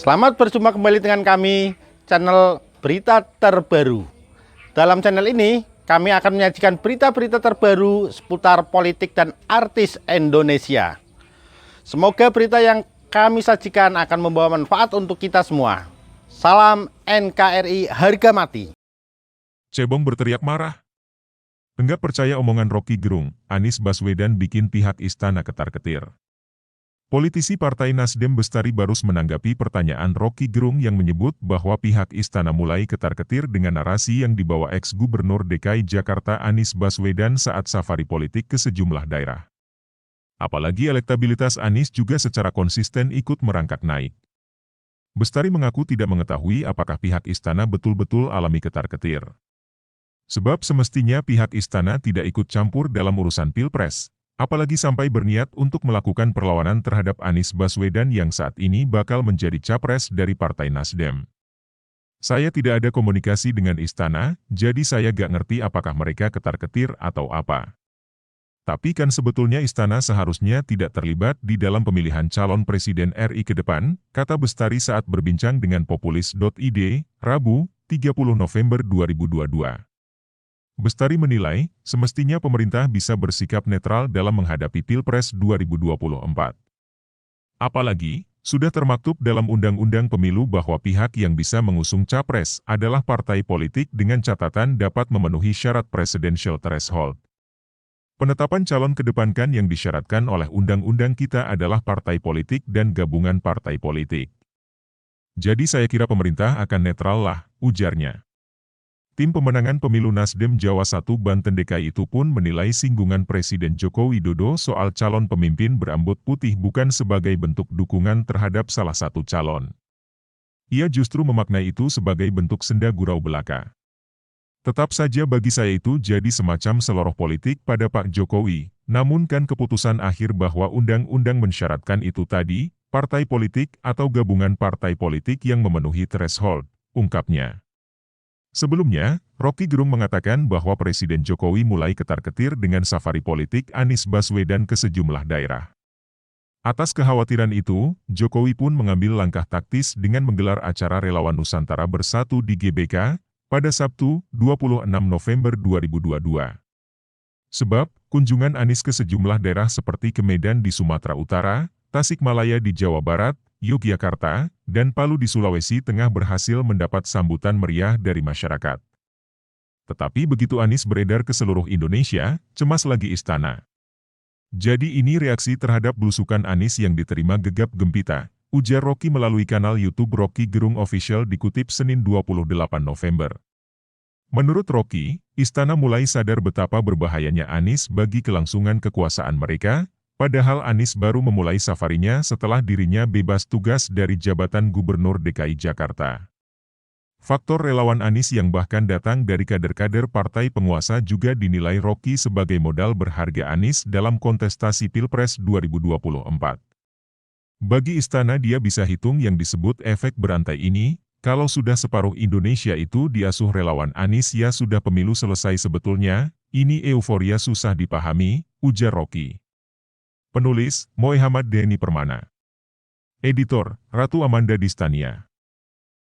Selamat berjumpa kembali dengan kami, channel Berita Terbaru. Dalam channel ini, kami akan menyajikan berita-berita terbaru seputar politik dan artis Indonesia. Semoga berita yang kami sajikan akan membawa manfaat untuk kita semua. Salam NKRI harga mati. Cebong berteriak marah. Enggak percaya omongan Rocky Gerung, Anies Baswedan bikin pihak istana ketar-ketir. Politisi Partai Nasdem Bestari Barus menanggapi pertanyaan Rocky Gerung yang menyebut bahwa pihak istana mulai ketar-ketir dengan narasi yang dibawa ex-gubernur DKI Jakarta Anies Baswedan saat safari politik ke sejumlah daerah. Apalagi elektabilitas Anies juga secara konsisten ikut merangkak naik. Bestari mengaku tidak mengetahui apakah pihak istana betul-betul alami ketar-ketir. Sebab semestinya pihak istana tidak ikut campur dalam urusan Pilpres, apalagi sampai berniat untuk melakukan perlawanan terhadap Anies Baswedan yang saat ini bakal menjadi capres dari Partai Nasdem. Saya tidak ada komunikasi dengan istana, jadi saya gak ngerti apakah mereka ketar-ketir atau apa. Tapi kan sebetulnya istana seharusnya tidak terlibat di dalam pemilihan calon presiden RI ke depan, kata Bestari saat berbincang dengan Populis.id, Rabu, 30 November 2022. Bestari menilai, semestinya pemerintah bisa bersikap netral dalam menghadapi Pilpres 2024. Apalagi, sudah termaktub dalam Undang-Undang Pemilu bahwa pihak yang bisa mengusung capres adalah partai politik dengan catatan dapat memenuhi syarat presidential threshold. Penetapan calon kedepankan yang disyaratkan oleh undang-undang kita adalah partai politik dan gabungan partai politik. Jadi saya kira pemerintah akan netral lah, ujarnya. Tim pemenangan pemilu Nasdem Jawa 1 Banten DKI itu pun menilai singgungan Presiden Joko Widodo soal calon pemimpin berambut putih bukan sebagai bentuk dukungan terhadap salah satu calon. Ia justru memaknai itu sebagai bentuk senda gurau belaka. Tetap saja bagi saya itu jadi semacam seloroh politik pada Pak Jokowi, namun kan keputusan akhir bahwa undang-undang mensyaratkan itu tadi, partai politik atau gabungan partai politik yang memenuhi threshold, ungkapnya. Sebelumnya, Rocky Gerung mengatakan bahwa Presiden Jokowi mulai ketar-ketir dengan safari politik Anies Baswedan ke sejumlah daerah. Atas kekhawatiran itu, Jokowi pun mengambil langkah taktis dengan menggelar acara Relawan Nusantara Bersatu di GBK, pada Sabtu, 26 November 2022. Sebab, kunjungan Anies ke sejumlah daerah seperti ke Medan di Sumatera Utara, Tasikmalaya di Jawa Barat, Yogyakarta, dan Palu di Sulawesi Tengah berhasil mendapat sambutan meriah dari masyarakat. Tetapi begitu Anies beredar ke seluruh Indonesia, cemas lagi istana. Jadi ini reaksi terhadap belusukan Anies yang diterima gegap gempita, ujar Rocky melalui kanal YouTube Rocky Gerung Official dikutip Senin 28 November. Menurut Rocky, istana mulai sadar betapa berbahayanya Anies bagi kelangsungan kekuasaan mereka, padahal Anies baru memulai safarinya setelah dirinya bebas tugas dari jabatan Gubernur DKI Jakarta. Faktor relawan Anies yang bahkan datang dari kader-kader partai penguasa juga dinilai Rocky sebagai modal berharga Anies dalam kontestasi Pilpres 2024. Bagi istana dia bisa hitung yang disebut efek berantai ini, kalau sudah separuh Indonesia itu diasuh relawan Anies ya sudah pemilu selesai sebetulnya, ini euforia susah dipahami, ujar Rocky. Penulis, Moehamad Deni Permana. Editor, Ratu Amanda Distania.